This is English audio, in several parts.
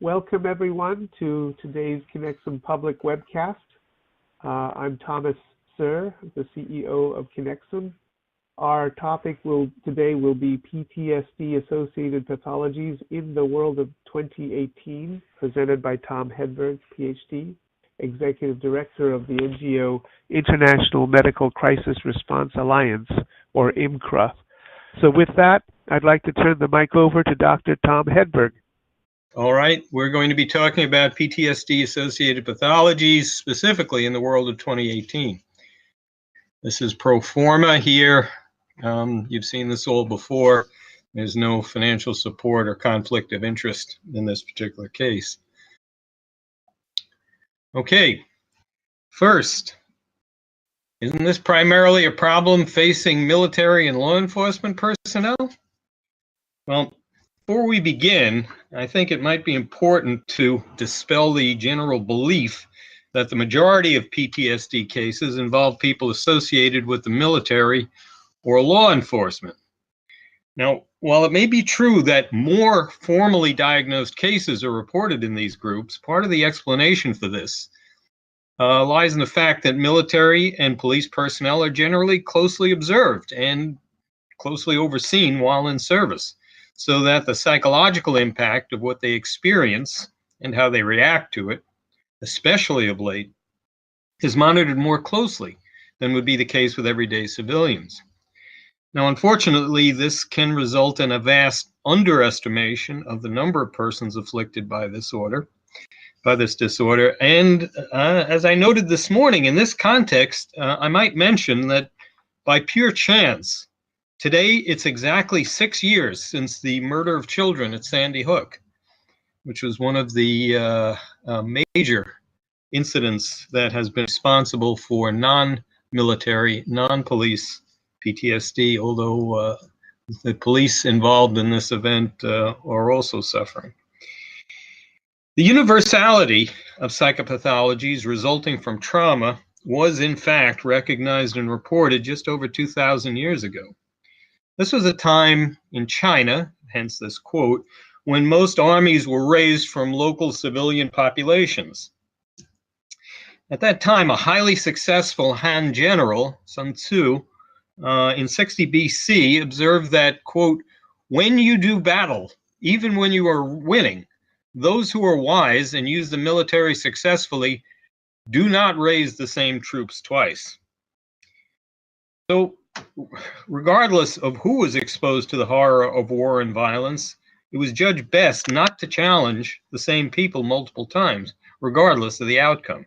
Welcome everyone to today's Kinexum public webcast. I'm Thomas Sir, the CEO of Kinexum. Our topic today will be PTSD-Associated Pathologies in the World of 2018, presented by Tom Hedberg, PhD, Executive Director of the NGO International Medical Crisis Response Alliance, or IMCRA. So with that, I'd like to turn the mic over to Dr. Tom Hedberg. All right, we're going to be talking about PTSD-associated pathologies, specifically in the world of 2018. This is pro forma here. You've seen this all before. There's no financial support or conflict of interest in this particular case. Okay, first, isn't this primarily a problem facing military and law enforcement personnel? Well, before we begin, I think it might be important to dispel the general belief that the majority of PTSD cases involve people associated with the military or law enforcement. Now, while it may be true that more formally diagnosed cases are reported in these groups, part of the explanation for this lies in the fact that military and police personnel are generally closely observed and closely overseen while in service, so that the psychological impact of what they experience and how they react to it, especially of late, is monitored more closely than would be the case with everyday civilians. Now, unfortunately, this can result in a vast underestimation of the number of persons afflicted by this disorder. And as I noted this morning, in this context, I might mention that by pure chance, today, it's exactly 6 years since the murder of children at Sandy Hook, which was one of the major incidents that has been responsible for non-military, non-police PTSD, although the police involved in this event are also suffering. The universality of psychopathologies resulting from trauma was, in fact, recognized and reported just over 2,000 years ago. This was a time in China, hence this quote, when most armies were raised from local civilian populations. At that time, a highly successful Han general, Sun Tzu, in 60 BC, observed that, quote, when you do battle, even when you are winning, those who are wise and use the military successfully do not raise the same troops twice. So, regardless of who was exposed to the horror of war and violence, it was judged best not to challenge the same people multiple times, regardless of the outcome.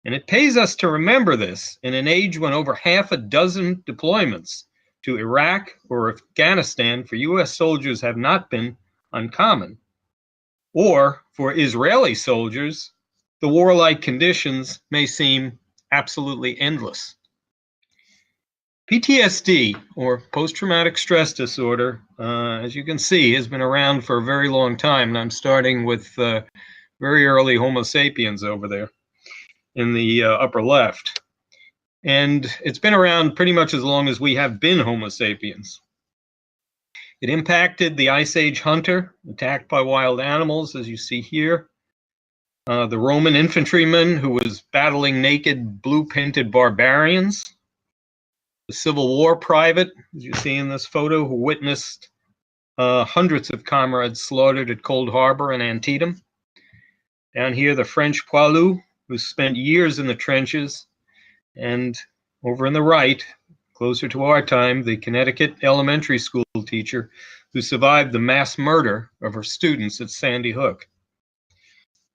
And it pays us to remember this in an age when over half a dozen deployments to Iraq or Afghanistan for U.S. soldiers have not been uncommon. Or for Israeli soldiers, the warlike conditions may seem absolutely endless. PTSD, or post-traumatic stress disorder, as you can see, has been around for a very long time, and I'm starting with very early Homo sapiens over there in the upper left. And it's been around pretty much as long as we have been Homo sapiens. It impacted the Ice Age hunter, attacked by wild animals, as you see here, the Roman infantryman who was battling naked blue-painted barbarians, the Civil War private, as you see in this photo, who witnessed hundreds of comrades slaughtered at Cold Harbor and Antietam. Down here, the French poilu, who spent years in the trenches. And over on the right, closer to our time, the Connecticut elementary school teacher who survived the mass murder of her students at Sandy Hook.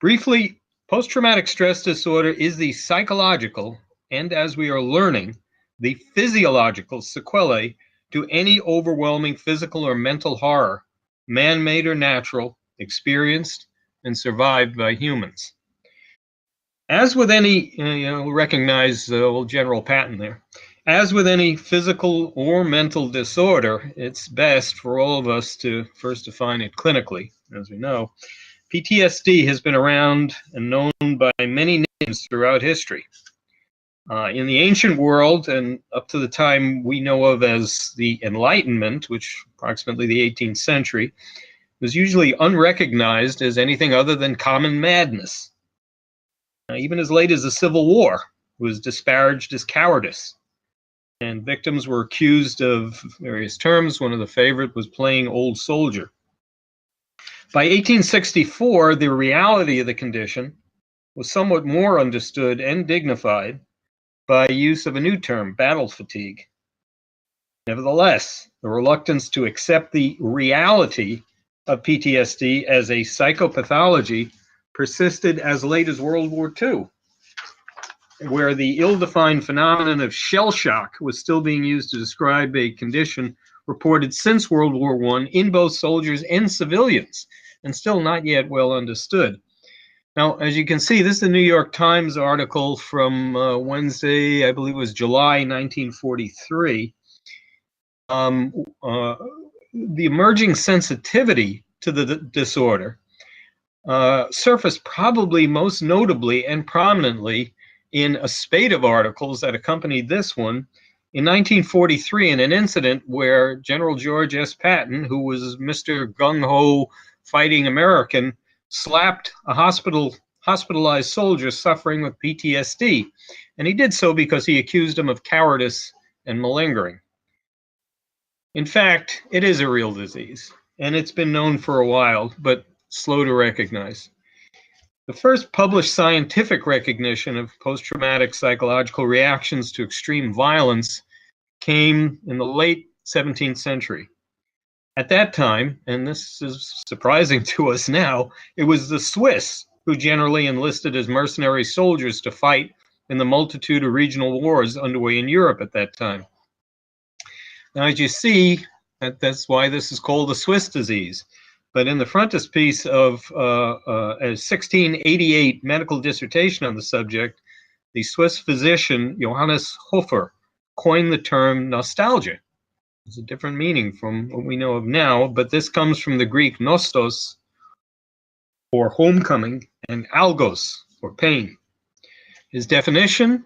Briefly, post-traumatic stress disorder is the psychological, and as we are learning, the physiological sequelae to any overwhelming physical or mental horror, man-made or natural, experienced and survived by humans. As with any, recognize the old General Patton there, as with any physical or mental disorder, it's best for all of us to first define it clinically. As we know, PTSD has been around and known by many names throughout history. In the ancient world, and up to the time we know of as the Enlightenment, which approximately the 18th century, was usually unrecognized as anything other than common madness. Even as late as the Civil War, it was disparaged as cowardice. And victims were accused of various terms. One of the favorite was playing old soldier. By 1864, the reality of the condition was somewhat more understood and dignified by use of a new term, battle fatigue. Nevertheless, the reluctance to accept the reality of PTSD as a psychopathology persisted as late as World War II, where the ill-defined phenomenon of shell shock was still being used to describe a condition reported since World War I in both soldiers and civilians, and still not yet well understood. Now, as you can see, this is a New York Times article from Wednesday, I believe it was July 1943. The emerging sensitivity to the disorder surfaced probably most notably and prominently in a spate of articles that accompanied this one in 1943 in an incident where General George S. Patton, who was Mr. Gung-Ho fighting American, slapped a hospitalized soldier suffering with PTSD. And he did so because he accused him of cowardice and malingering. In fact, it is a real disease, and it's been known for a while, but slow to recognize. The first published scientific recognition of post-traumatic psychological reactions to extreme violence came in the late 17th century. At that time, and this is surprising to us now, it was the Swiss who generally enlisted as mercenary soldiers to fight in the multitude of regional wars underway in Europe at that time. Now, as you see, that's why this is called the Swiss disease. But in the frontispiece of a 1688 medical dissertation on the subject, the Swiss physician Johannes Hofer coined the term nostalgia. It's a different meaning from what we know of now, but this comes from the Greek nostos, or homecoming, and algos, or pain. His definition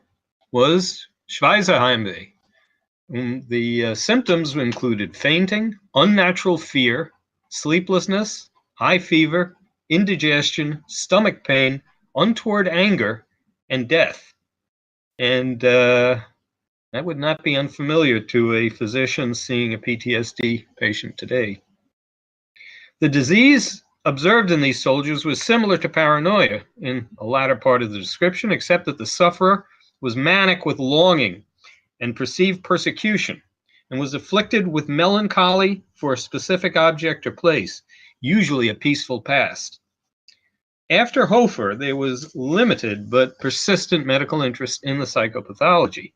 was Schweißerheimweh. The symptoms included fainting, unnatural fear, sleeplessness, high fever, indigestion, stomach pain, untoward anger, and death. And that would not be unfamiliar to a physician seeing a PTSD patient today. The disease observed in these soldiers was similar to paranoia in the latter part of the description, except that the sufferer was manic with longing and perceived persecution, and was afflicted with melancholy for a specific object or place, usually a peaceful past. After Hofer, there was limited but persistent medical interest in the psychopathology,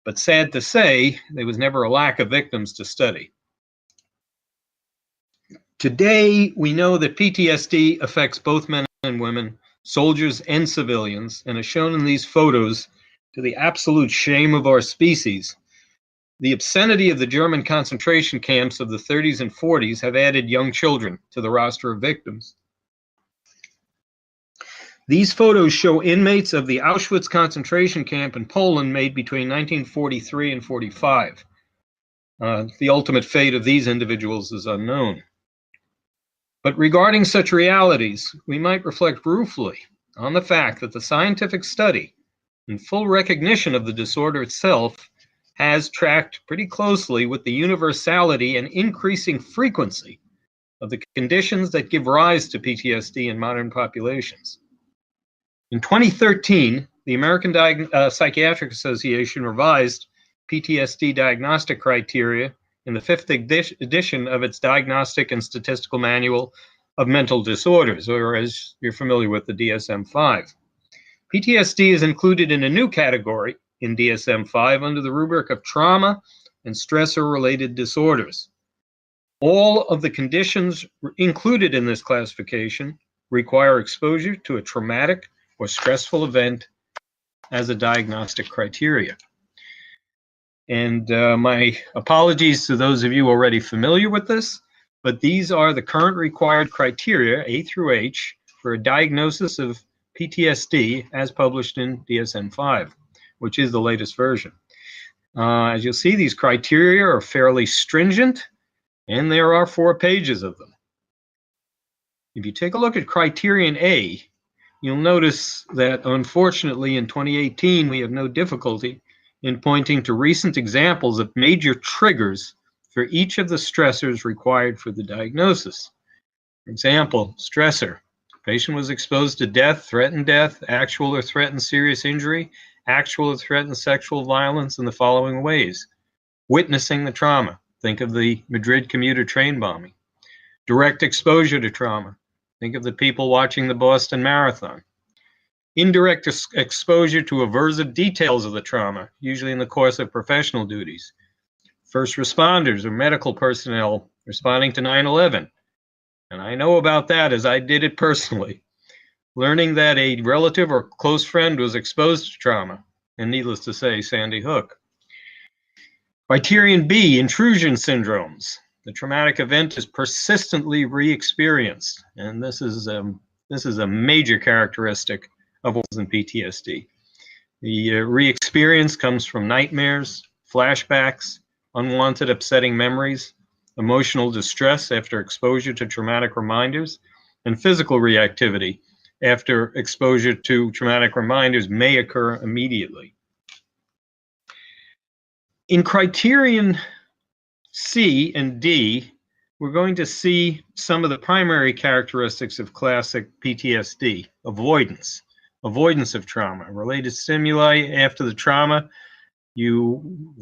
but sad to say, there was never a lack of victims to study. Today, we know that PTSD affects both men and women, soldiers and civilians, and as shown in these photos, to the absolute shame of our species, the obscenity of the German concentration camps of the 30s and 40s have added young children to the roster of victims. These photos show inmates of the Auschwitz concentration camp in Poland made between 1943 and 45. The ultimate fate of these individuals is unknown. But regarding such realities, we might reflect ruefully on the fact that the scientific study and full recognition of the disorder itself has tracked pretty closely with the universality and increasing frequency of the conditions that give rise to PTSD in modern populations. In 2013, the American Psychiatric Association revised PTSD diagnostic criteria in the 5th edition of its Diagnostic and Statistical Manual of Mental Disorders, or as you're familiar with, the DSM-V. PTSD is included in a new category in DSM-V under the rubric of trauma and stressor-related disorders. All of the conditions included in this classification require exposure to a traumatic or stressful event as a diagnostic criteria. And my apologies to those of you already familiar with this, but these are the current required criteria, A through H, for a diagnosis of PTSD as published in DSM-V, which is the latest version. As you'll see, these criteria are fairly stringent, and there are 4 pages of them. If you take a look at criterion A, you'll notice that unfortunately in 2018 we have no difficulty in pointing to recent examples of major triggers for each of the stressors required for the diagnosis. For example, stressor. Patient was exposed to death, threatened death, actual or threatened serious injury, actual or threatened sexual violence in the following ways. Witnessing the trauma. Think of the Madrid commuter train bombing. Direct exposure to trauma. Think of the people watching the Boston Marathon. Indirect exposure to aversive details of the trauma, usually in the course of professional duties. First responders or medical personnel responding to 9/11. And I know about that as I did it personally. Learning that a relative or close friend was exposed to trauma, and needless to say, Sandy Hook. Criterion B, intrusion syndromes. The traumatic event is persistently re-experienced, and this is a major characteristic of what's in PTSD. The re-experience comes from nightmares, flashbacks, unwanted upsetting memories, emotional distress after exposure to traumatic reminders, and physical reactivity after exposure to traumatic reminders may occur immediately. In criterion C and D, we're going to see some of the primary characteristics of classic PTSD. Avoidance of trauma, related stimuli after the trauma,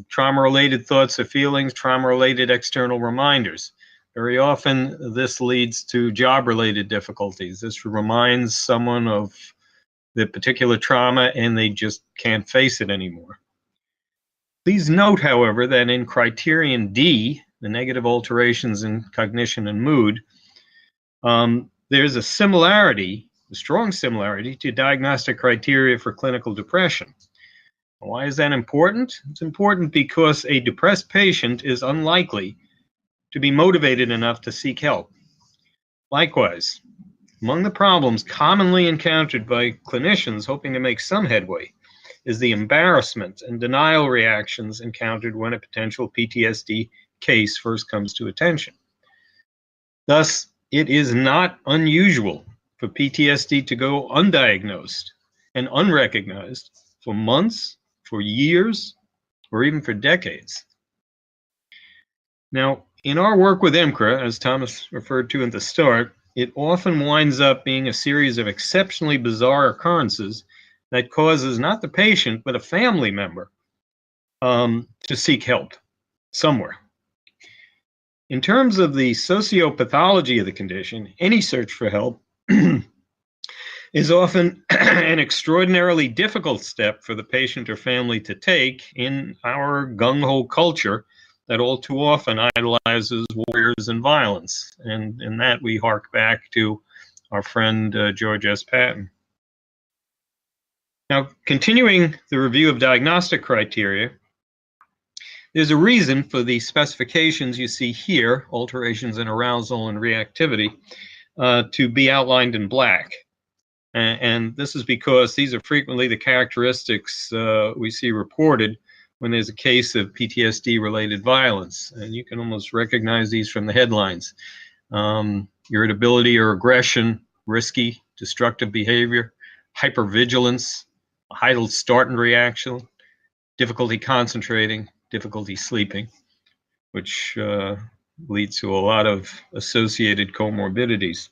trauma-related thoughts or feelings, trauma-related external reminders. Very often this leads to job-related difficulties. This reminds someone of the particular trauma and they just can't face it anymore. Please note, however, that in criterion D, the negative alterations in cognition and mood, there's a strong similarity to diagnostic criteria for clinical depression. Why is that important? It's important because a depressed patient is unlikely to be motivated enough to seek help. Likewise, among the problems commonly encountered by clinicians hoping to make some headway is the embarrassment and denial reactions encountered when a potential PTSD case first comes to attention. Thus, it is not unusual for PTSD to go undiagnosed and unrecognized for months, for years, or even for decades. Now, in our work with IMCRA, as Thomas referred to at the start, it often winds up being a series of exceptionally bizarre occurrences that causes not the patient, but a family member to seek help somewhere. In terms of the sociopathology of the condition, any search for help is often an extraordinarily difficult step for the patient or family to take in our gung-ho culture that all too often idolizes warriors and violence. And in that we hark back to our friend George S. Patton. Now, continuing the review of diagnostic criteria, there's a reason for the specifications you see here, alterations in arousal and reactivity, to be outlined in black. And this is because these are frequently the characteristics we see reported when there's a case of PTSD-related violence. And you can almost recognize these from the headlines. Irritability or aggression, risky, destructive behavior, hypervigilance, a heightened startle reaction, difficulty concentrating, difficulty sleeping, which leads to a lot of associated comorbidities.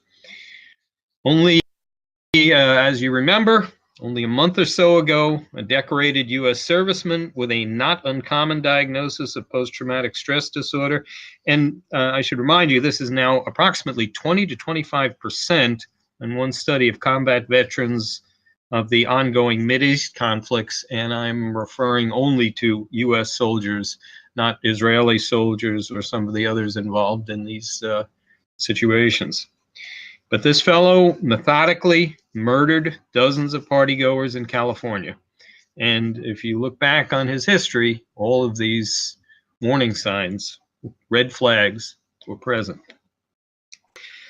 Only, as you remember, only a month or so ago, a decorated U.S. serviceman with a not uncommon diagnosis of post-traumatic stress disorder, and I should remind you, this is now approximately 20 to 25% in one study of combat veterans of the ongoing Mideast conflicts, and I'm referring only to U.S. soldiers, not Israeli soldiers or some of the others involved in these situations. But this fellow methodically murdered dozens of partygoers in California. And if you look back on his history, all of these warning signs, red flags, were present.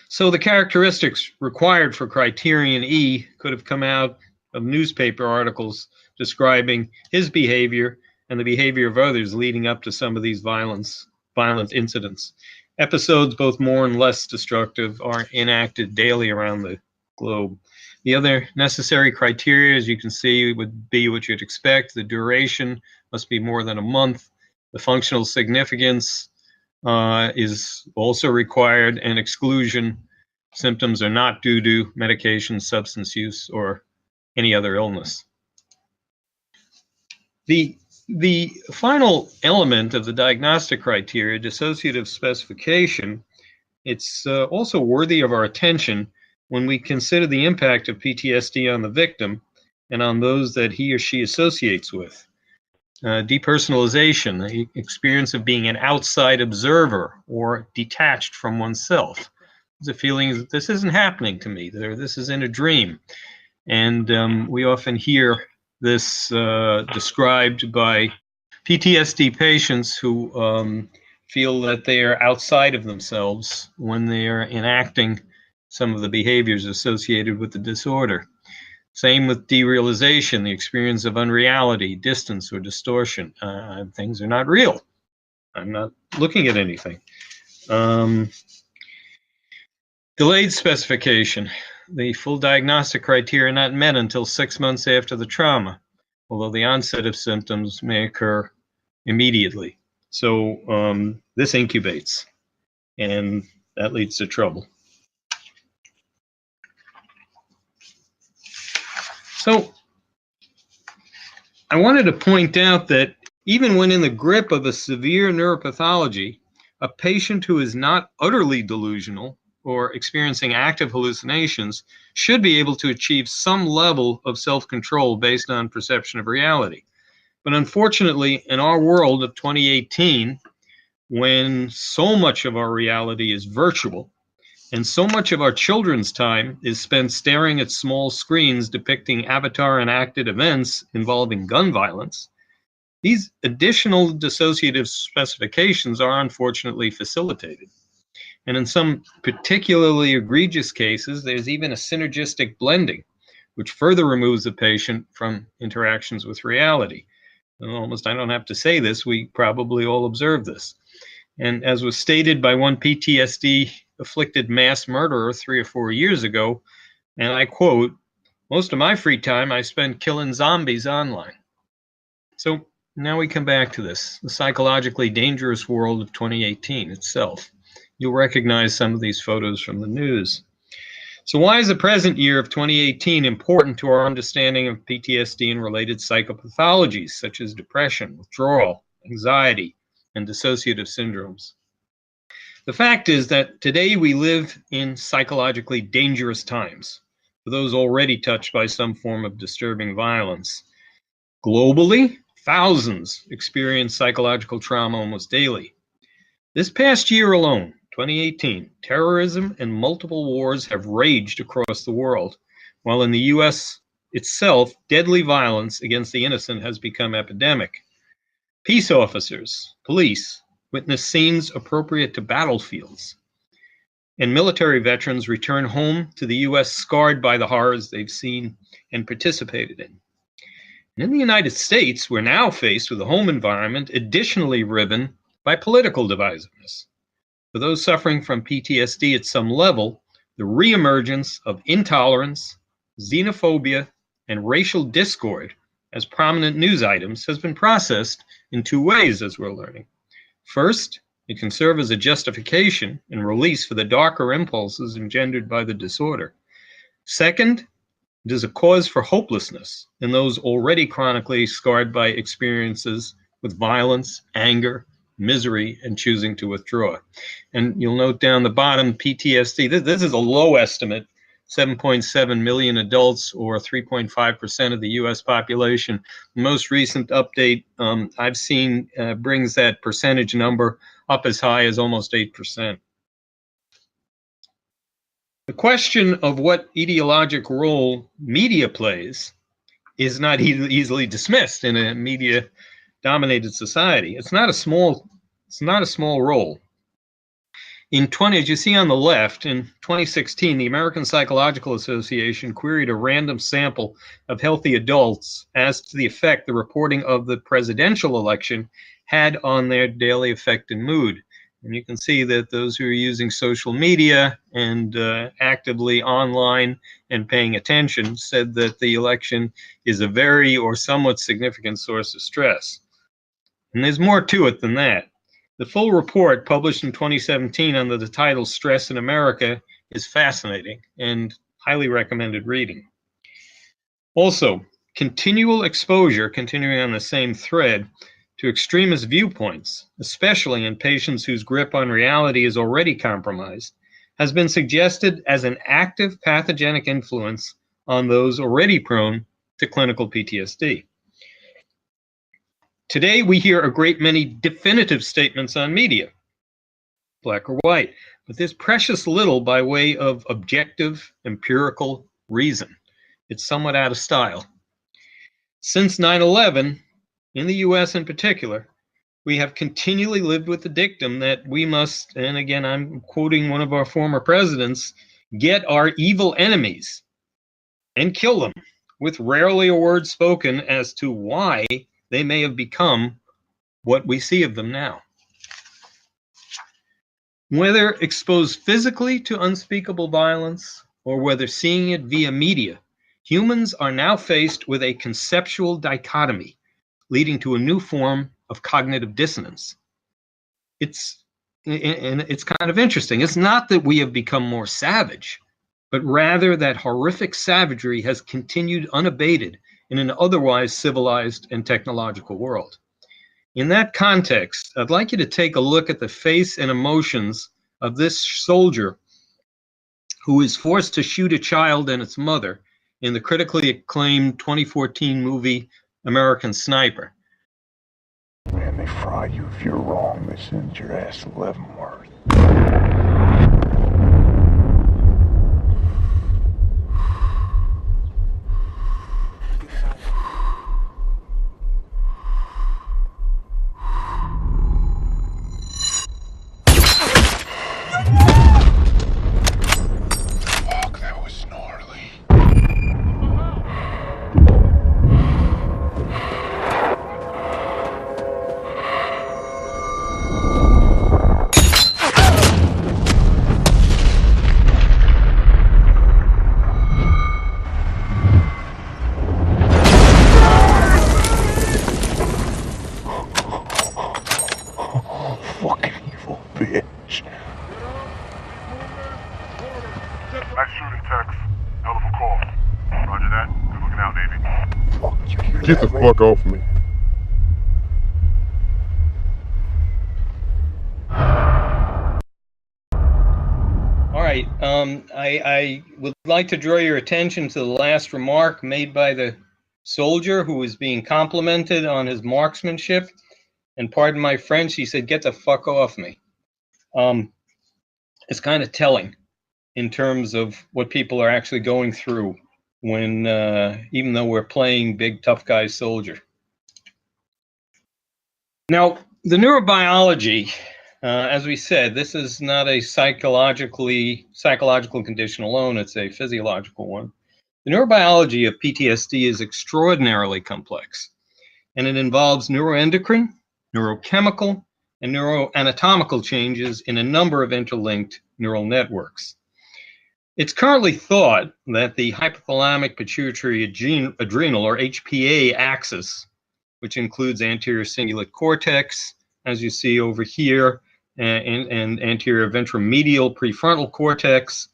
So the characteristics required for criterion E could have come out of newspaper articles describing his behavior and the behavior of others leading up to some of these violent incidents. Episodes, both more and less destructive, are enacted daily around the globe. The other necessary criteria, as you can see, would be what you'd expect. The duration must be more than a month. The functional significance is also required, and exclusion symptoms are not due to medication, substance use, or any other illness. The final element of the diagnostic criteria, dissociative specification, it's also worthy of our attention when we consider the impact of PTSD on the victim and on those that he or she associates with. Depersonalization, the experience of being an outside observer or detached from oneself. There's a feeling that this isn't happening to me, that this is in a dream. And we often hear this described by PTSD patients who feel that they are outside of themselves when they are enacting some of the behaviors associated with the disorder. Same with derealization, the experience of unreality, distance, or distortion. Things are not real. I'm not looking at anything. Delayed specification. The full diagnostic criteria not met until 6 months after the trauma, although the onset of symptoms may occur immediately. So this incubates, and that leads to trouble. So I wanted to point out that even when in the grip of a severe neuropathology, a patient who is not utterly delusional or experiencing active hallucinations should be able to achieve some level of self-control based on perception of reality. But unfortunately, in our world of 2018, when so much of our reality is virtual, and so much of our children's time is spent staring at small screens depicting avatar-enacted events involving gun violence, these additional dissociative specifications are unfortunately facilitated. And in some particularly egregious cases, there's even a synergistic blending, which further removes the patient from interactions with reality. And almost, I don't have to say this, we probably all observe this. And as was stated by one PTSD-afflicted mass murderer 3 or 4 years ago, and I quote, "Most of my free time I spend killing zombies online." So now we come back to this, the psychologically dangerous world of 2018 itself. You'll recognize some of these photos from the news. So why is the present year of 2018 important to our understanding of PTSD and related psychopathologies such as depression, withdrawal, anxiety, and dissociative syndromes? The fact is that today we live in psychologically dangerous times for those already touched by some form of disturbing violence. Globally, thousands experience psychological trauma almost daily. This past year alone, 2018, terrorism and multiple wars have raged across the world, while in the U.S. itself, deadly violence against the innocent has become epidemic. Peace officers, police, witness scenes appropriate to battlefields, and military veterans return home to the U.S. scarred by the horrors they've seen and participated in. And in the United States, we're now faced with a home environment additionally riven by political divisiveness. For those suffering from PTSD at some level, the reemergence of intolerance, xenophobia, and racial discord as prominent news items has been processed in 2 ways, as we're learning. First, it can serve as a justification and release for the darker impulses engendered by the disorder. Second, it is a cause for hopelessness in those already chronically scarred by experiences with violence, anger, misery, and choosing to withdraw. And you'll note down the bottom, PTSD, this is a low estimate, 7.7 million adults or 3.5% of the US population. The most recent update I've seen brings that percentage number up as high as almost 8%. The question of what ideologic role media plays is not easily dismissed in a media-dominated society. It's not a small role. As you see on the left, in 2016, the American Psychological Association queried a random sample of healthy adults as to the effect the reporting of the presidential election had on their daily affect and mood. And you can see that those who are using social media and actively online and paying attention said that the election is a very or somewhat significant source of stress. And there's more to it than that. The full report, published in 2017 under the title Stress in America, is fascinating and highly recommended reading. Also, continual exposure, continuing on the same thread, to extremist viewpoints, especially in patients whose grip on reality is already compromised, has been suggested as an active pathogenic influence on those already prone to clinical PTSD. Today, we hear a great many definitive statements on media, black or white, but there's precious little by way of objective, empirical reason. It's somewhat out of style. Since 9/11, in the US in particular, we have continually lived with the dictum that we must, and again, I'm quoting one of our former presidents, get our evil enemies and kill them, with rarely a word spoken as to why they may have become what we see of them now. Whether exposed physically to unspeakable violence or whether seeing it via media, humans are now faced with a conceptual dichotomy, leading to a new form of cognitive dissonance. It's kind of interesting. It's not that we have become more savage, but rather that horrific savagery has continued unabated in an otherwise civilized and technological world. In that context, I'd like you to take a look at the face and emotions of this soldier who is forced to shoot a child and its mother in the critically acclaimed 2014 movie American Sniper. Man, they fry you if you're wrong. They send your ass to Leavenworth. Fuck, that was gnarly. Fucking evil bitch. Nice shooting, Tex. Hell of a call. Roger that. Good looking out, Navy. Fuck you. Get the fuck off me. All right, I would like to draw your attention to the last remark made by the soldier who was being complimented on his marksmanship. And pardon my French, he said, "Get the fuck off me." It's kind of telling in terms of what people are actually going through when, even though we're playing big tough guy soldier. Now, the neurobiology, as we said, this is not a psychological condition alone, it's a physiological one. The neurobiology of PTSD is extraordinarily complex, and it involves neuroendocrine, neurochemical, and neuroanatomical changes in a number of interlinked neural networks. It's currently thought that the hypothalamic pituitary adrenal, or HPA axis, which includes anterior cingulate cortex, as you see over here, and anterior ventromedial prefrontal cortex,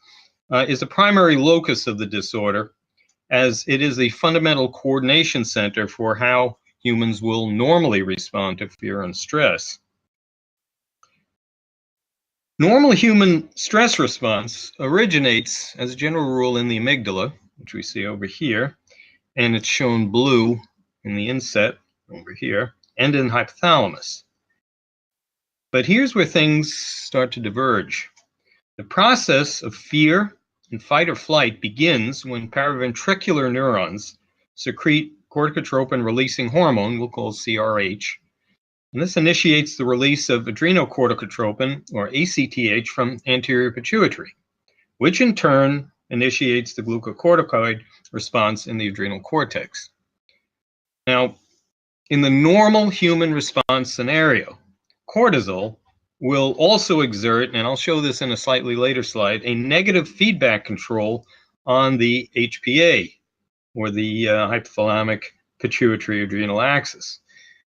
is the primary locus of the disorder, as it is the fundamental coordination center for how humans will normally respond to fear and stress. Normal human stress response originates, as a general rule, in the amygdala, which we see over here, and it's shown blue in the inset over here, and in hypothalamus. But here's where things start to diverge. The process of fear and fight or flight begins when paraventricular neurons secrete corticotropin-releasing hormone, we'll call CRH, and this initiates the release of adrenocorticotropin, or ACTH, from anterior pituitary, which in turn initiates the glucocorticoid response in the adrenal cortex. Now, in the normal human response scenario, cortisol will also exert, and I'll show this in a slightly later slide, a negative feedback control on the HPA, or the hypothalamic pituitary adrenal axis.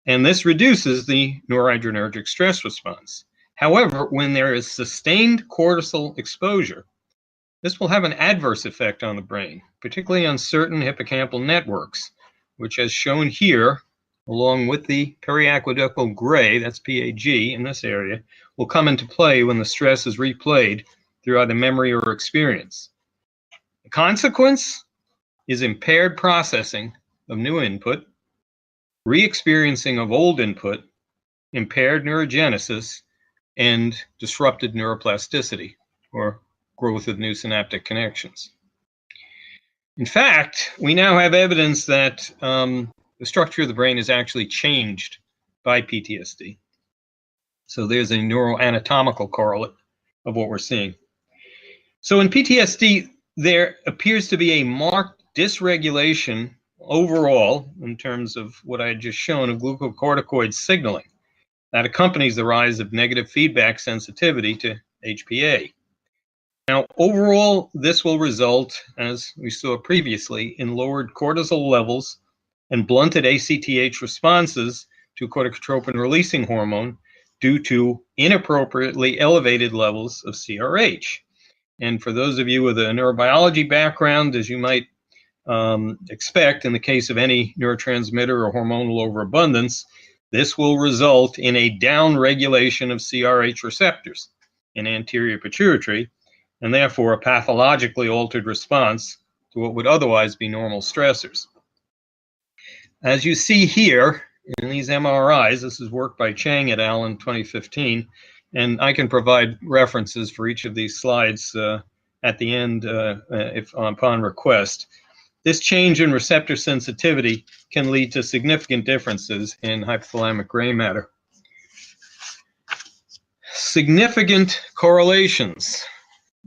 And this reduces the noradrenergic stress response. However, when there is sustained cortisol exposure, this will have an adverse effect on the brain, particularly on certain hippocampal networks, which, as shown here, along with the periaqueductal gray, that's PAG in this area, will come into play when the stress is replayed through either memory or experience. The consequence is impaired processing of new input, re-experiencing of old input, impaired neurogenesis, and disrupted neuroplasticity, or growth of new synaptic connections. In fact, we now have evidence that the structure of the brain is actually changed by PTSD. So there's a neuroanatomical correlate of what we're seeing. So in PTSD, there appears to be a marked dysregulation overall, in terms of what I had just shown, of glucocorticoid signaling that accompanies the rise of negative feedback sensitivity to HPA. Now, overall, this will result, as we saw previously, in lowered cortisol levels and blunted ACTH responses to corticotropin-releasing hormone due to inappropriately elevated levels of CRH. And for those of you with a neurobiology background, as you might expect in the case of any neurotransmitter or hormonal overabundance, this will result in a downregulation of CRH receptors in anterior pituitary, and therefore a pathologically altered response to what would otherwise be normal stressors. As you see here in these MRIs, this is work by Chang et al. In 2015, and I can provide references for each of these slides at the end if upon request. This change in receptor sensitivity can lead to significant differences in hypothalamic gray matter. Significant correlations,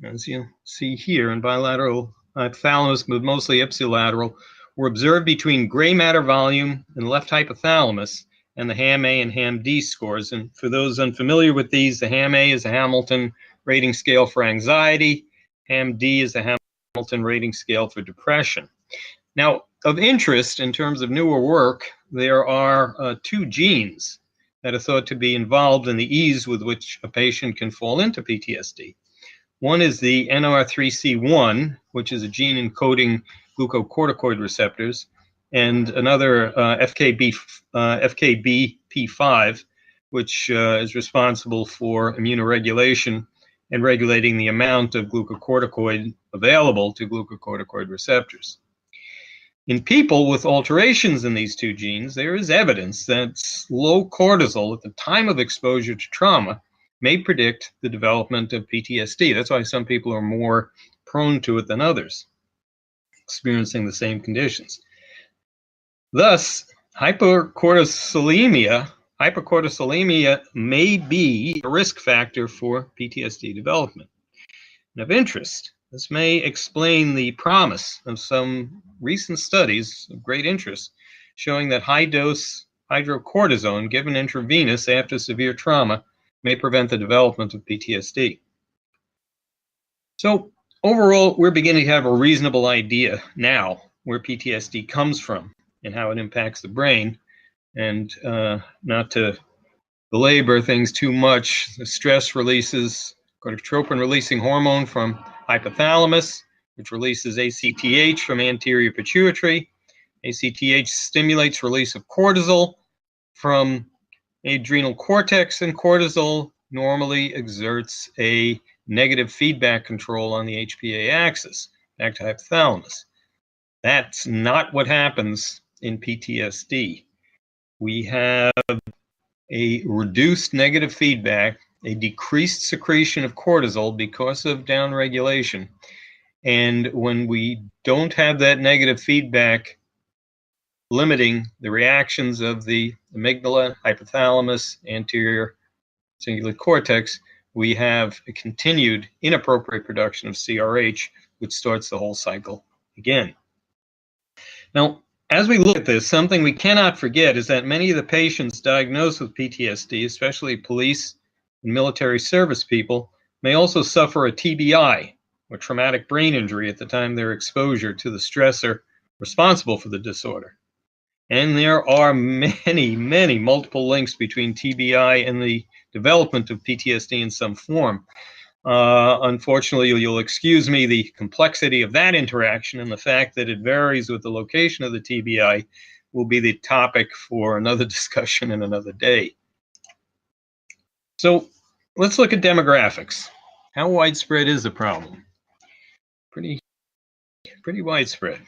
as you see here, in bilateral hypothalamus, but mostly ipsilateral, were observed between gray matter volume in left hypothalamus and the HAM-A and HAM-D scores. And for those unfamiliar with these, the HAM-A is a Hamilton rating scale for anxiety. HAM-D is a Hamilton rating scale for depression. Now, of interest in terms of newer work, there are two genes that are thought to be involved in the ease with which a patient can fall into PTSD. One is the NR3C1, which is a gene encoding glucocorticoid receptors, and another FKBP5, which is responsible for immunoregulation and regulating the amount of glucocorticoid available to glucocorticoid receptors. In people with alterations in these two genes, there is evidence that low cortisol at the time of exposure to trauma may predict the development of PTSD. That's why some people are more prone to it than others, experiencing the same conditions. Thus, hypercortisolemia may be a risk factor for PTSD development. And of interest, this may explain the promise of some recent studies of great interest showing that high-dose hydrocortisone given intravenous after severe trauma may prevent the development of PTSD. So overall, we're beginning to have a reasonable idea now where PTSD comes from and how it impacts the brain. And not to belabor things too much, the stress releases corticotropin-releasing hormone from hypothalamus, which releases ACTH from anterior pituitary. ACTH stimulates release of cortisol from adrenal cortex, and cortisol normally exerts a negative feedback control on the HPA axis, back to hypothalamus. That's not what happens in PTSD. We have a reduced negative feedback, a decreased secretion of cortisol because of downregulation. And when we don't have that negative feedback limiting the reactions of the amygdala, hypothalamus, anterior cingulate cortex, we have a continued inappropriate production of CRH, which starts the whole cycle again. Now, as we look at this, something we cannot forget is that many of the patients diagnosed with PTSD, especially police and military service people may also suffer a TBI, or traumatic brain injury, at the time of their exposure to the stressor responsible for the disorder. And there are many multiple links between TBI and the development of PTSD in some form. Unfortunately, you'll excuse me, the complexity of that interaction and the fact that it varies with the location of the TBI will be the topic for another discussion in another day. So let's look at demographics. How widespread is the problem? Pretty widespread.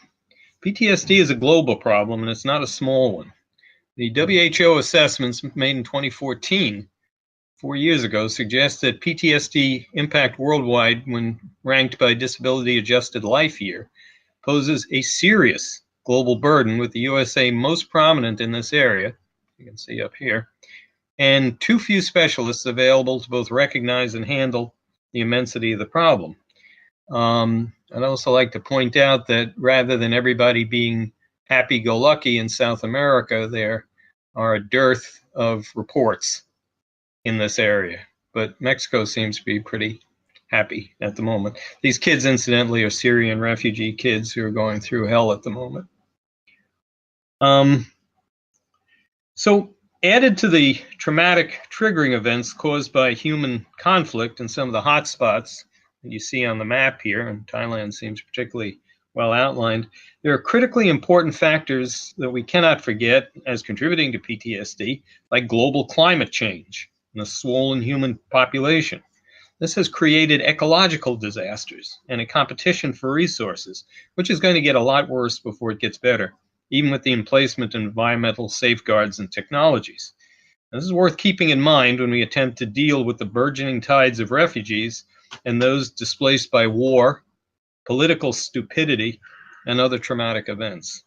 PTSD is a global problem, and it's not a small one. The WHO assessments made in 2014, 4 years ago, suggest that PTSD impact worldwide, when ranked by disability-adjusted life year, poses a serious global burden, with the USA most prominent in this area, you can see up here, and too few specialists available to both recognize and handle the immensity of the problem. I'd also like to point out that rather than everybody being happy-go-lucky in South America, there are a dearth of reports in this area. But Mexico seems to be pretty happy at the moment. These kids, incidentally, are Syrian refugee kids who are going through hell at the moment. So added to the traumatic triggering events caused by human conflict in some of the hot spots that you see on the map here, and Thailand seems particularly well outlined, there are critically important factors that we cannot forget as contributing to PTSD, like global climate change and the swollen human population. This has created ecological disasters and a competition for resources, which is going to get a lot worse before it gets better, even with the emplacement of environmental safeguards and technologies. This is worth keeping in mind when we attempt to deal with the burgeoning tides of refugees and those displaced by war, political stupidity, and other traumatic events.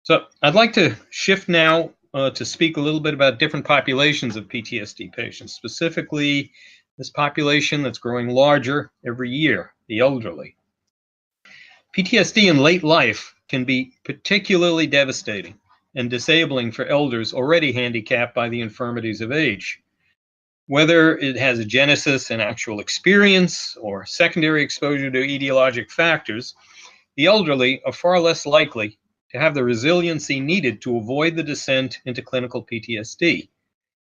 So I'd like to shift now to speak a little bit about different populations of PTSD patients, specifically this population that's growing larger every year, the elderly. PTSD in late life can be particularly devastating and disabling for elders already handicapped by the infirmities of age. Whether it has a genesis in actual experience or secondary exposure to etiologic factors, the elderly are far less likely to have the resiliency needed to avoid the descent into clinical PTSD.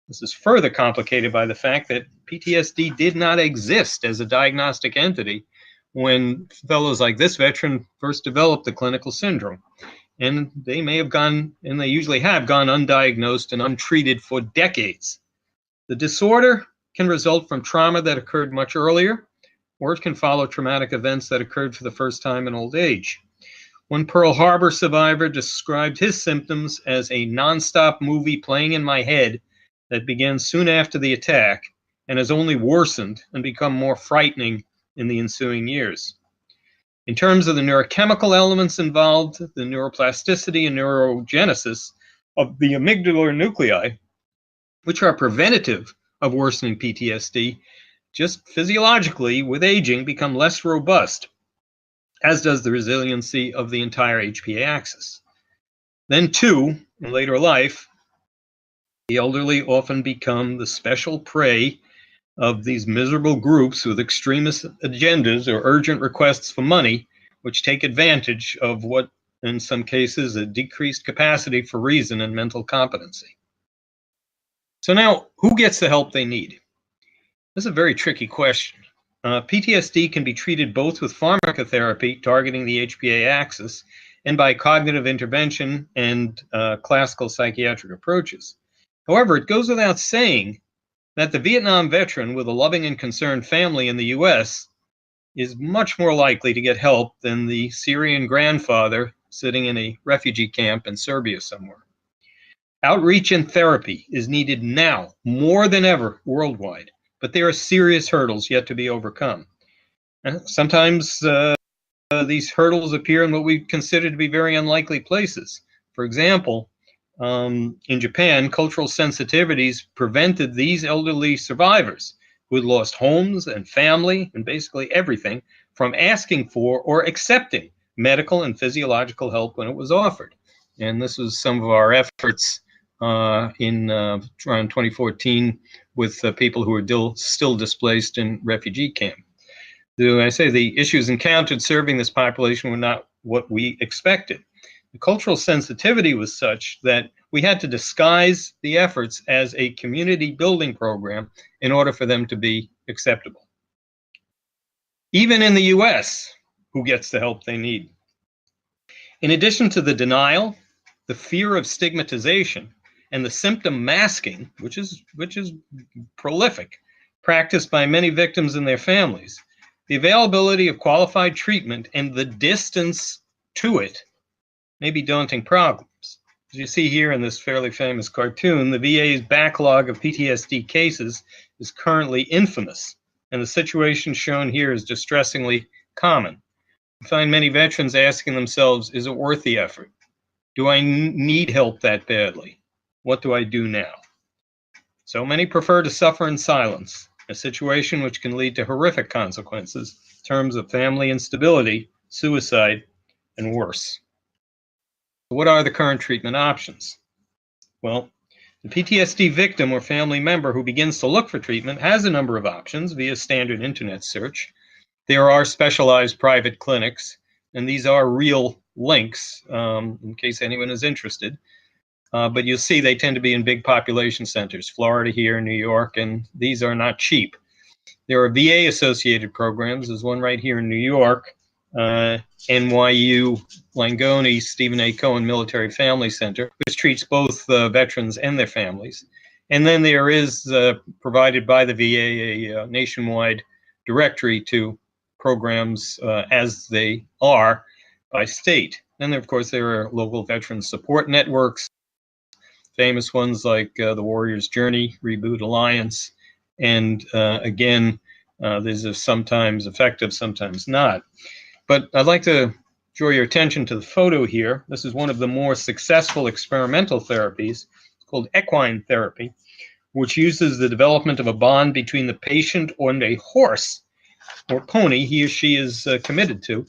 This is further complicated by the fact that PTSD did not exist as a diagnostic entity when fellows like this veteran first developed the clinical syndrome. And they may have gone, and they usually have gone, undiagnosed and untreated for decades. The disorder can result from trauma that occurred much earlier, or it can follow traumatic events that occurred for the first time in old age. One Pearl Harbor survivor described his symptoms as a nonstop movie playing in my head that began soon after the attack and has only worsened and become more frightening in the ensuing years. In terms of the neurochemical elements involved, the neuroplasticity and neurogenesis of the amygdala nuclei, which are preventative of worsening PTSD, just physiologically, with aging, become less robust, as does the resiliency of the entire HPA axis. Then, too, in later life, the elderly often become the special prey of these miserable groups with extremist agendas or urgent requests for money, which take advantage of what, in some cases, a decreased capacity for reason and mental competency. So now, who gets the help they need? This is a very tricky question. PTSD can be treated both with pharmacotherapy targeting the HPA axis and by cognitive intervention and classical psychiatric approaches. However, it goes without saying that the Vietnam veteran with a loving and concerned family in the US is much more likely to get help than the Syrian grandfather sitting in a refugee camp in Serbia somewhere. Outreach and therapy is needed now more than ever worldwide, but there are serious hurdles yet to be overcome. And sometimes these hurdles appear in what we consider to be very unlikely places. For example, in Japan, cultural sensitivities prevented these elderly survivors who had lost homes and family and basically everything from asking for or accepting medical and physiological help when it was offered. And this was some of our efforts in around 2014 with people who were still displaced in refugee camp. I say the issues encountered serving this population were not what we expected. The cultural sensitivity was such that we had to disguise the efforts as a community building program in order for them to be acceptable. Even in the US, who gets the help they need? In addition to the denial, the fear of stigmatization, and the symptom masking, which is prolific, practiced by many victims and their families, the availability of qualified treatment and the distance to it may be daunting problems. As you see here in this fairly famous cartoon, the VA's backlog of PTSD cases is currently infamous, and the situation shown here is distressingly common. We find many veterans asking themselves, is it worth the effort? Do I need help that badly? What do I do now? So many prefer to suffer in silence, a situation which can lead to horrific consequences in terms of family instability, suicide, and worse. What are the current treatment options? Well, the PTSD victim or family member who begins to look for treatment has a number of options via standard internet search. There are specialized private clinics, and these are real links in case anyone is interested. But you'll see they tend to be in big population centers, Florida here, New York, and these are not cheap. There are VA-associated programs. There's one right here in New York, NYU Langone Stephen A. Cohen Military Family Center, which treats both veterans and their families. And then there is, provided by the VA, a nationwide directory to programs as they are by state. And of course, there are local veteran support networks, famous ones like the Warrior's Journey, Reboot Alliance, and again, these are sometimes effective, sometimes not. But I'd like to draw your attention to the photo here. This is one of the more successful experimental therapies. It's called equine therapy, which uses the development of a bond between the patient and a horse or pony he or she is committed to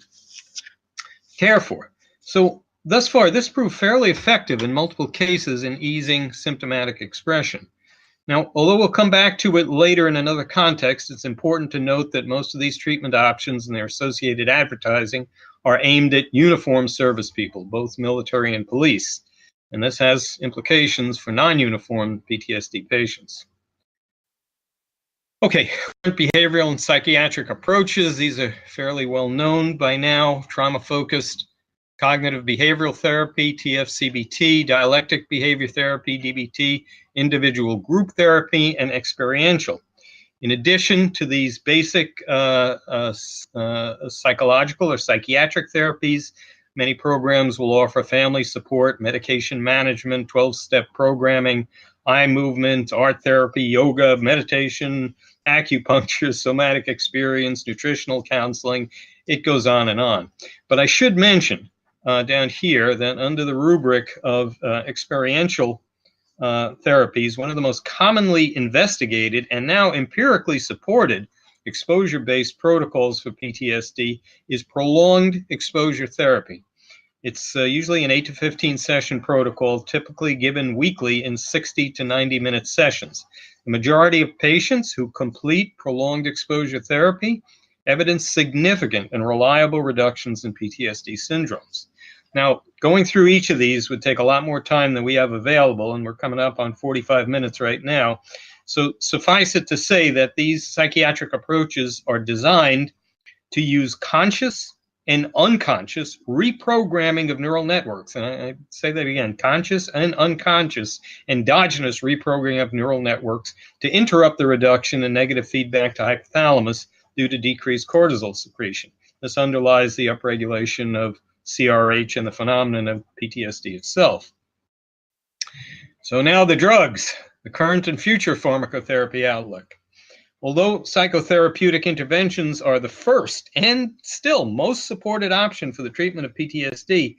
care for. So thus far, this proved fairly effective in multiple cases in easing symptomatic expression. Now, although we'll come back to it later in another context, it's important to note that most of these treatment options and their associated advertising are aimed at uniformed service people, both military and police. And this has implications for non-uniformed PTSD patients. Okay, behavioral and psychiatric approaches. These are fairly well known by now. Trauma-focused cognitive behavioral therapy, TF-CBT, dialectic behavior therapy, DBT, individual group therapy, and experiential. In addition to these basic psychological or psychiatric therapies, many programs will offer family support, medication management, 12-step programming, eye movement, art therapy, yoga, meditation, acupuncture, somatic experience, nutritional counseling. It goes on and on. But I should mention down here that under the rubric of experiential therapies, one of the most commonly investigated and now empirically supported exposure-based protocols for PTSD is prolonged exposure therapy. It's usually an 8 to 15 session protocol, typically given weekly in 60 to 90-minute sessions. The majority of patients who complete prolonged exposure therapy evidence significant and reliable reductions in PTSD syndromes. Now, going through each of these would take a lot more time than we have available, and we're coming up on 45 minutes right now. So suffice it to say that these psychiatric approaches are designed to use conscious and unconscious reprogramming of neural networks. And I say that again, conscious and unconscious endogenous reprogramming of neural networks to interrupt the reduction in negative feedback to hypothalamus due to decreased cortisol secretion. This underlies the upregulation of CRH and the phenomenon of PTSD itself. So now the drugs, the current and future pharmacotherapy outlook. Although psychotherapeutic interventions are the first and still most supported option for the treatment of PTSD,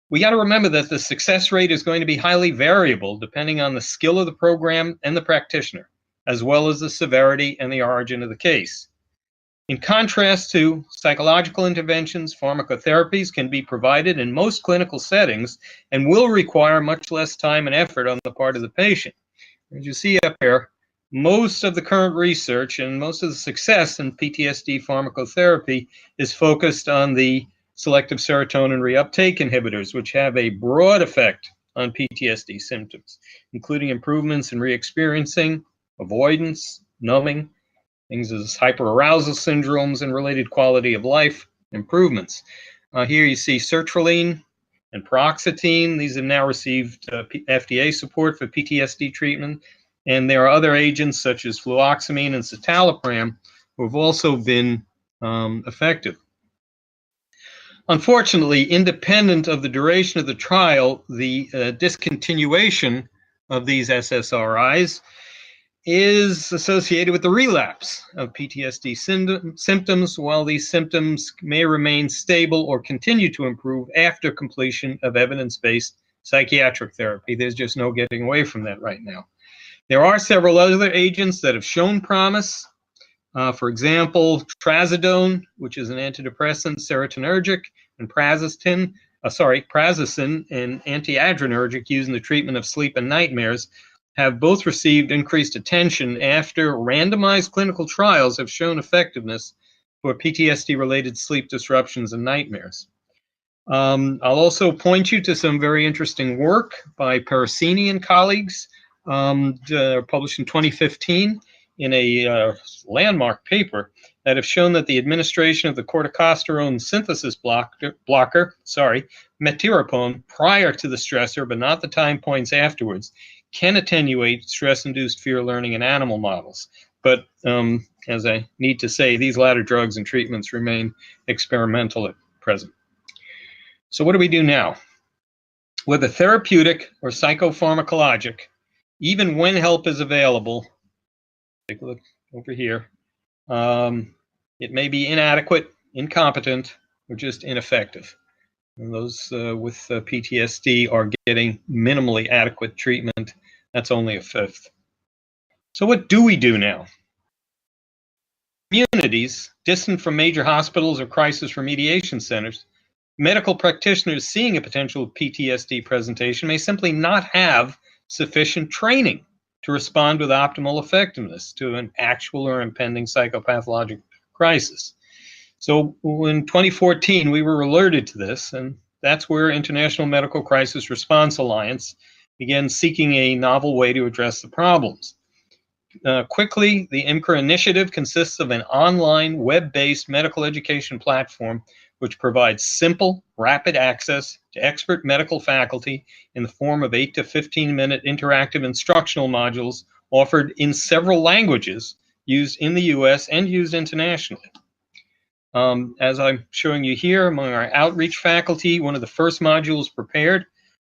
we got to remember that the success rate is going to be highly variable depending on the skill of the program and the practitioner, as well as the severity and the origin of the case. In contrast to psychological interventions, pharmacotherapies can be provided in most clinical settings and will require much less time and effort on the part of the patient. As you see up here, most of the current research and most of the success in PTSD pharmacotherapy is focused on the selective serotonin reuptake inhibitors, which have a broad effect on PTSD symptoms, including improvements in re-experiencing, avoidance, numbing, things as hyperarousal syndromes and related quality of life improvements. Here you see sertraline and paroxetine. These have now received FDA support for PTSD treatment. And there are other agents such as fluoxamine and citalopram who have also been effective. Unfortunately, independent of the duration of the trial, the discontinuation of these SSRIs is associated with the relapse of PTSD symptoms, while these symptoms may remain stable or continue to improve after completion of evidence-based psychiatric therapy. There's just no getting away from that right now. There are several other agents that have shown promise. For example, trazodone, which is an antidepressant, serotonergic, and prazosin, an antiadrenergic used in the treatment of sleep and nightmares, have both received increased attention after randomized clinical trials have shown effectiveness for PTSD-related sleep disruptions and nightmares. I'll also point you to some very interesting work by Perricini and colleagues, published in 2015 in a landmark paper that have shown that the administration of the corticosterone synthesis blocker, metirapone, prior to the stressor, but not the time points afterwards, can attenuate stress-induced fear learning in animal models. But as I need to say, these latter drugs and treatments remain experimental at present. So what do we do now? Whether therapeutic or psychopharmacologic, even when help is available, take a look over here, it may be inadequate, incompetent, or just ineffective. And those with PTSD are getting minimally adequate treatment. That's only a fifth. So what do we do now? Communities distant from major hospitals or crisis remediation centers, medical practitioners seeing a potential PTSD presentation may simply not have sufficient training to respond with optimal effectiveness to an actual or impending psychopathologic crisis. So in 2014, we were alerted to this, and that's where International Medical Crisis Response Alliance began seeking a novel way to address the problems. Quickly, the IMCRA initiative consists of an online web-based medical education platform which provides simple, rapid access to expert medical faculty in the form of 8 to 15-minute interactive instructional modules offered in several languages used in the US and used internationally. As I'm showing you here, among our outreach faculty, one of the first modules prepared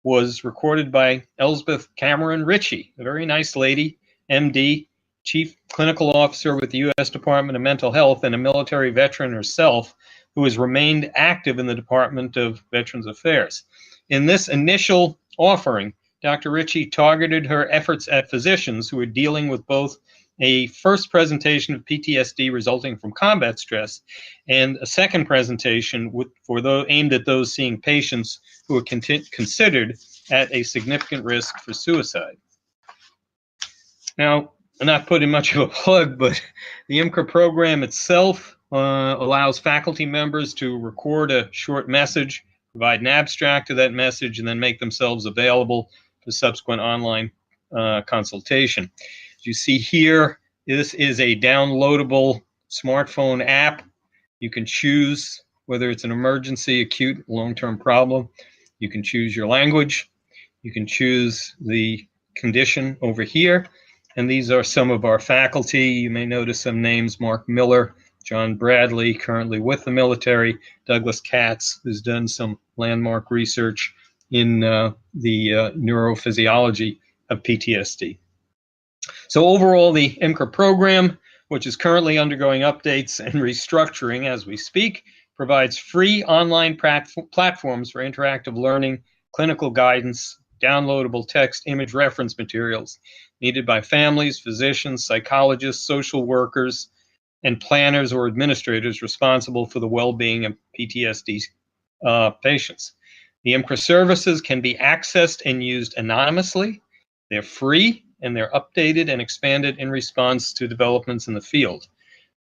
was recorded by Elspeth Cameron Ritchie, a very nice lady, MD, Chief Clinical Officer with the U.S. Department of Mental Health and a military veteran herself, who has remained active in the Department of Veterans Affairs. In this initial offering, Dr. Ritchie targeted her efforts at physicians who are dealing with both a first presentation of PTSD resulting from combat stress and a second presentation aimed at those seeing patients who are considered at a significant risk for suicide. Now, I'm not putting much of a plug, but the IMCRA program itself allows faculty members to record a short message, provide an abstract of that message, and then make themselves available for subsequent online consultation. As you see here, this is a downloadable smartphone app. You can choose whether it's an emergency, acute, long-term problem. You can choose your language. You can choose the condition over here. And these are some of our faculty. You may notice some names: Mark Miller, John Bradley, currently with the military, Douglas Katz, who's done some landmark research in the neurophysiology of PTSD. So overall, the IMCRA program, which is currently undergoing updates and restructuring as we speak, provides free online platforms for interactive learning, clinical guidance, downloadable text image reference materials needed by families, physicians, psychologists, social workers, and planners or administrators responsible for the well-being of PTSD patients. The IMCRA services can be accessed and used anonymously. They're free, and they're updated and expanded in response to developments in the field.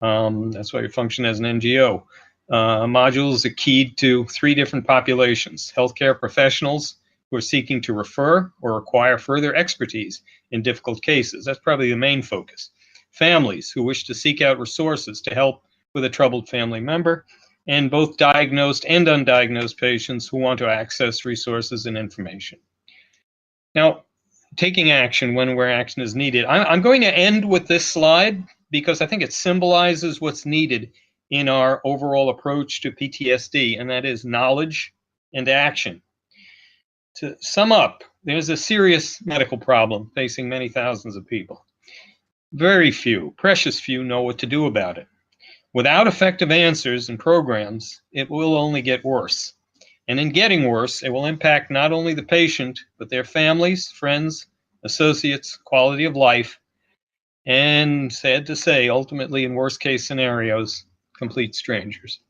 That's why you function as an NGO. Modules are keyed to 3 different populations: healthcare professionals who are seeking to refer or acquire further expertise in difficult cases. That's probably the main focus. Families who wish to seek out resources to help with a troubled family member, and both diagnosed and undiagnosed patients who want to access resources and information. Now, taking action where action is needed. I'm going to end with this slide because I think it symbolizes what's needed in our overall approach to PTSD, and that is knowledge and action. To sum up, there's a serious medical problem facing many thousands of people. Very few, precious few, know what to do about it. Without effective answers and programs, it will only get worse. And in getting worse, it will impact not only the patient, but their families, friends, associates, quality of life, and, sad to say, ultimately, in worst-case scenarios, complete strangers.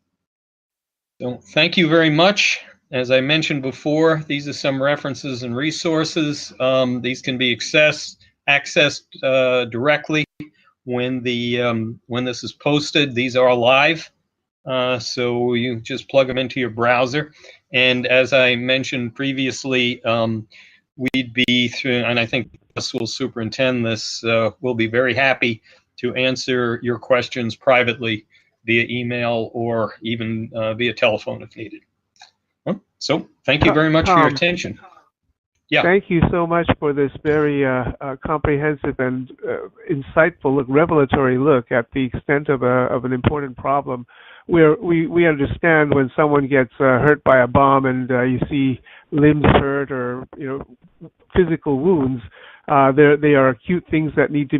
So thank you very much. As I mentioned before, these are some references and resources. These can be accessed directly when this is posted. These are live, so you just plug them into your browser. And as I mentioned previously, we'd be through, and I think Gus will superintend this, we'll be very happy to answer your questions privately via email or even via telephone if needed. So thank you very much for your attention. Yeah. Thank you so much for this very comprehensive and insightful, revelatory look at the extent of an important problem. We understand when someone gets hurt by a bomb and you see limbs hurt or physical wounds. They are acute things that need to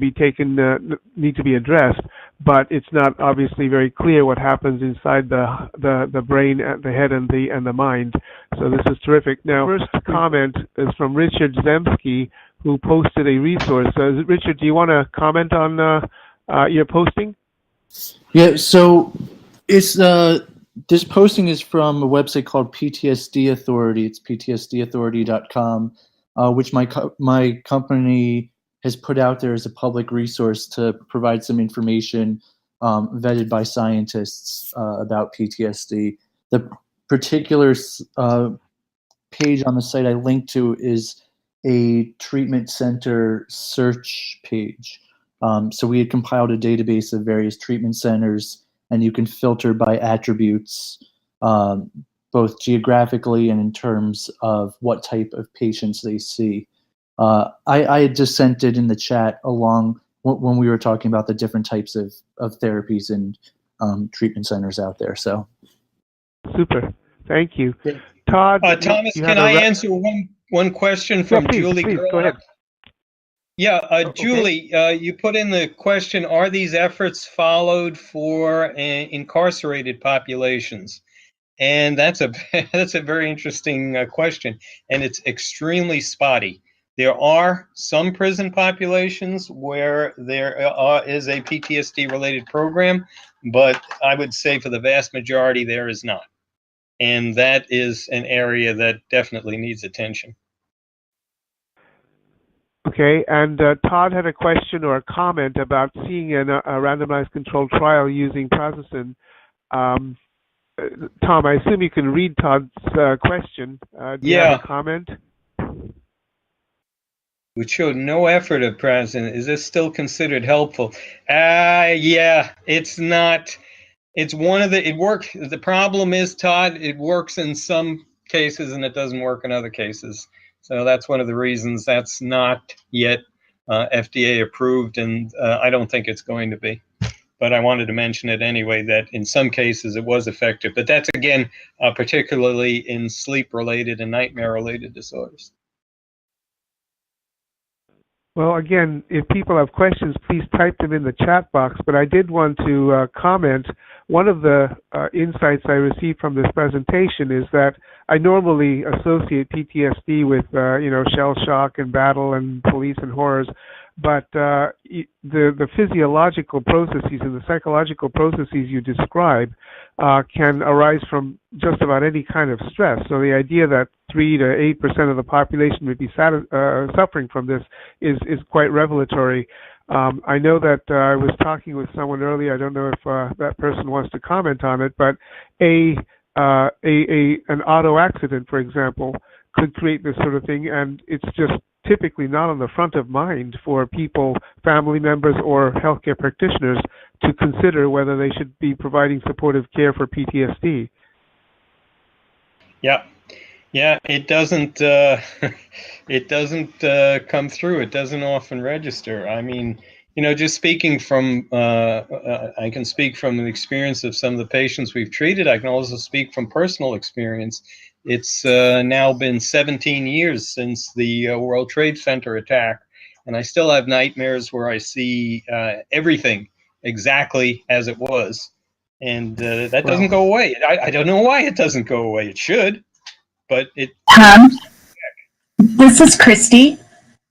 be addressed, but it's not obviously very clear what happens inside the brain, the head, and the mind. So this is terrific. Now, first comment is from Richard Zemsky, who posted a resource. Richard, do you want to comment on your posting? Yeah. So it's this posting is from a website called PTSD Authority. It's ptsdauthority.com. Which my company has put out there as a public resource to provide some information vetted by scientists about PTSD. The particular page on the site I linked to is a treatment center search page. So we had compiled a database of various treatment centers, and you can filter by attributes, both geographically and in terms of what type of patients they see. I had just sent it in the chat along when we were talking about the different types of therapies and treatment centers out there. So, super, thank you, Todd. Thomas, can I answer one question from Julie? Please, go ahead. Yeah, Julie, you put in the question: are these efforts followed for incarcerated populations? And that's a very interesting question, and it's extremely spotty. There are some prison populations where there is a PTSD-related program, but I would say for the vast majority there is not. And that is an area that definitely needs attention. Okay, and Todd had a question or a comment about seeing a randomized controlled trial using prazosin. Tom, I assume you can read Todd's question. Do you have a comment? Which showed no effort of prazosin. Is this still considered helpful? Yeah, it's not. It's one of it works. The problem is, Todd, it works in some cases and it doesn't work in other cases. So that's one of the reasons that's not yet FDA approved, and I don't think it's going to be. But I wanted to mention it anyway, that in some cases it was effective. But that's, again, particularly in sleep-related and nightmare-related disorders. Well, again, if people have questions, please type them in the chat box. But I did want to comment. One of the insights I received from this presentation is that I normally associate PTSD with, shell shock and battle and police and horrors. but the physiological processes and the psychological processes you describe can arise from just about any kind of stress. So the idea that 3 to 8% of the population would be suffering from this is quite revelatory. I know that I was talking with someone earlier. I don't know if that person wants to comment on it, but an auto accident, for example, could create this sort of thing, and it's just typically not on the front of mind for people, family members, or healthcare practitioners to consider whether they should be providing supportive care for PTSD. Yeah. Yeah, it doesn't it doesn't come through. It doesn't often register. I mean, just speaking from I can speak from the experience of some of the patients we've treated. I can also speak from personal experience. It's now been 17 years since the World Trade Center attack, and I still have nightmares where I see everything exactly as it was, and that doesn't go away. I don't know why it doesn't go away. It should. But Tom, this is Christy,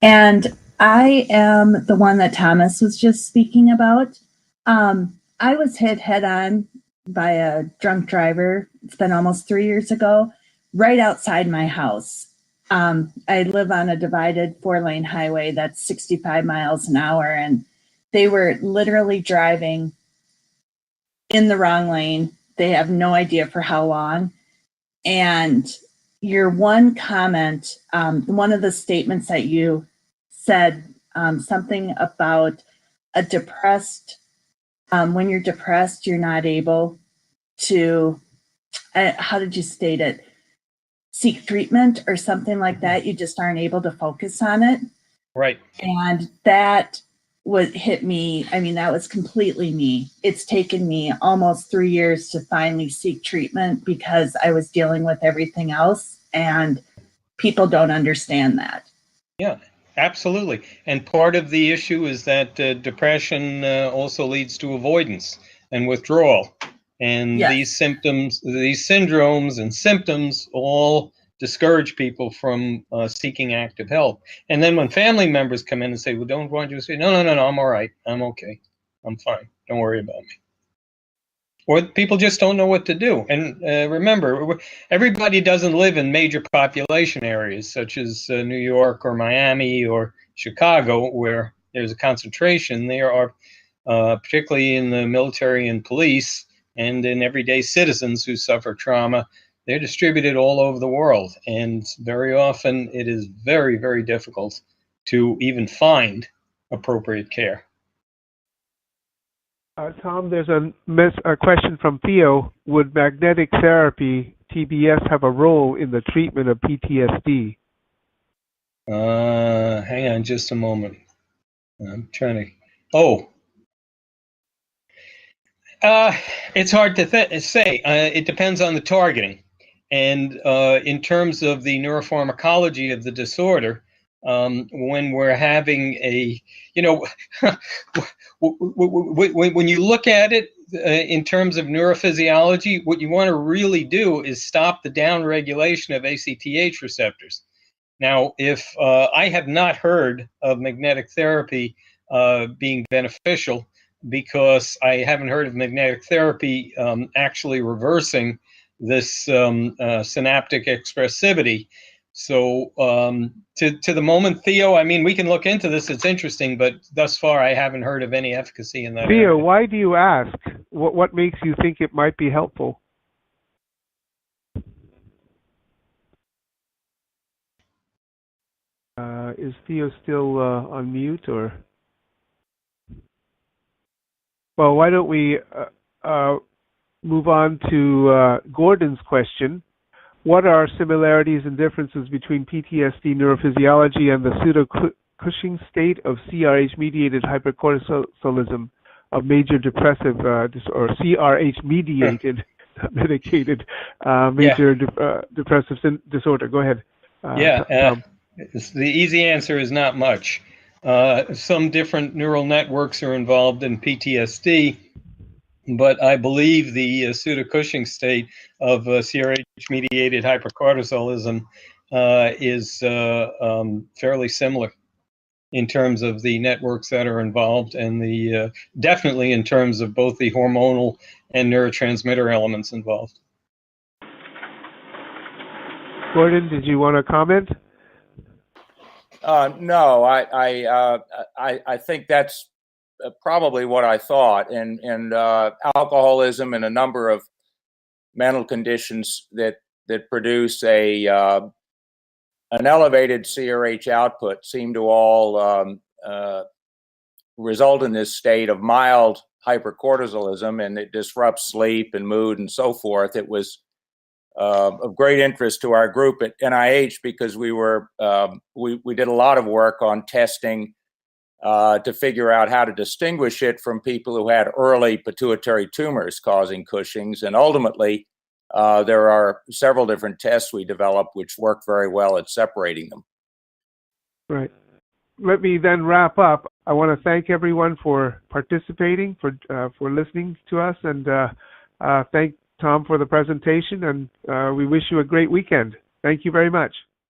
and I am the one that Thomas was just speaking about. I was hit head on by a drunk driver. It's been almost 3 years ago, right outside my house. I live on a divided 4-lane highway that's 65 miles an hour, and they were literally driving in the wrong lane. They have no idea for how long. And your one comment, one of the statements that you said, something about a depressed, when you're depressed, you're not able to, how did you state it? Seek treatment or something like that. You just aren't able to focus on it. Right. And that hit me. I mean, that was completely me. It's taken me almost 3 years to finally seek treatment because I was dealing with everything else, and people don't understand that. Yeah, absolutely. And part of the issue is that depression also leads to avoidance and withdrawal. And Yes. These symptoms, these syndromes and symptoms all discourage people from seeking active help. And then when family members come in and say, well, don't want you to say, no, I'm all right. I'm okay. I'm fine. Don't worry about me. Or people just don't know what to do. And remember, everybody doesn't live in major population areas such as New York or Miami or Chicago, where there's a concentration. There are, particularly in the military and police and in everyday citizens who suffer trauma, they're distributed all over the world. And very often it is very, very difficult to even find appropriate care. Tom, there's a question from Theo. Would magnetic therapy, TBS, have a role in the treatment of PTSD? Hang on just a moment. I'm trying to... it's hard to say. It depends on the targeting. And in terms of the neuropharmacology of the disorder, when we're having a, when you look at it in terms of neurophysiology, what you want to really do is stop the downregulation of ACTH receptors. Now, if I have not heard of magnetic therapy being beneficial, because I haven't heard of magnetic therapy actually reversing this synaptic expressivity. So to the moment, Theo, I mean, we can look into this. It's interesting, but thus far I haven't heard of any efficacy in that area. Theo, why do you ask? What makes you think it might be helpful? Is Theo still on mute, or? Well, why don't we move on to Gordon's question. What are similarities and differences between PTSD neurophysiology and the pseudo-Cushing state of CRH-mediated hypercortisolism of major depressive or CRH-mediated medicated major depressive disorder? Go ahead. The easy answer is not much. Some different neural networks are involved in PTSD, but I believe the pseudo-Cushing state of CRH-mediated hypercortisolism is fairly similar. in terms of the networks that are involved, and the definitely in terms of both the hormonal and neurotransmitter elements involved. Gordon, did you want to comment? No, I think that's probably what I thought, and alcoholism and a number of mental conditions that produce an elevated CRH output seem to all result in this state of mild hypercortisolism, and it disrupts sleep and mood and so forth. It was of great interest to our group at NIH because we did a lot of work on testing to figure out how to distinguish it from people who had early pituitary tumors causing Cushing's, and ultimately there are several different tests we developed which work very well at separating them. Right. Let me then wrap up. I want to thank everyone for participating, for listening to us, and thank Tom for the presentation, and we wish you a great weekend. Thank you very much.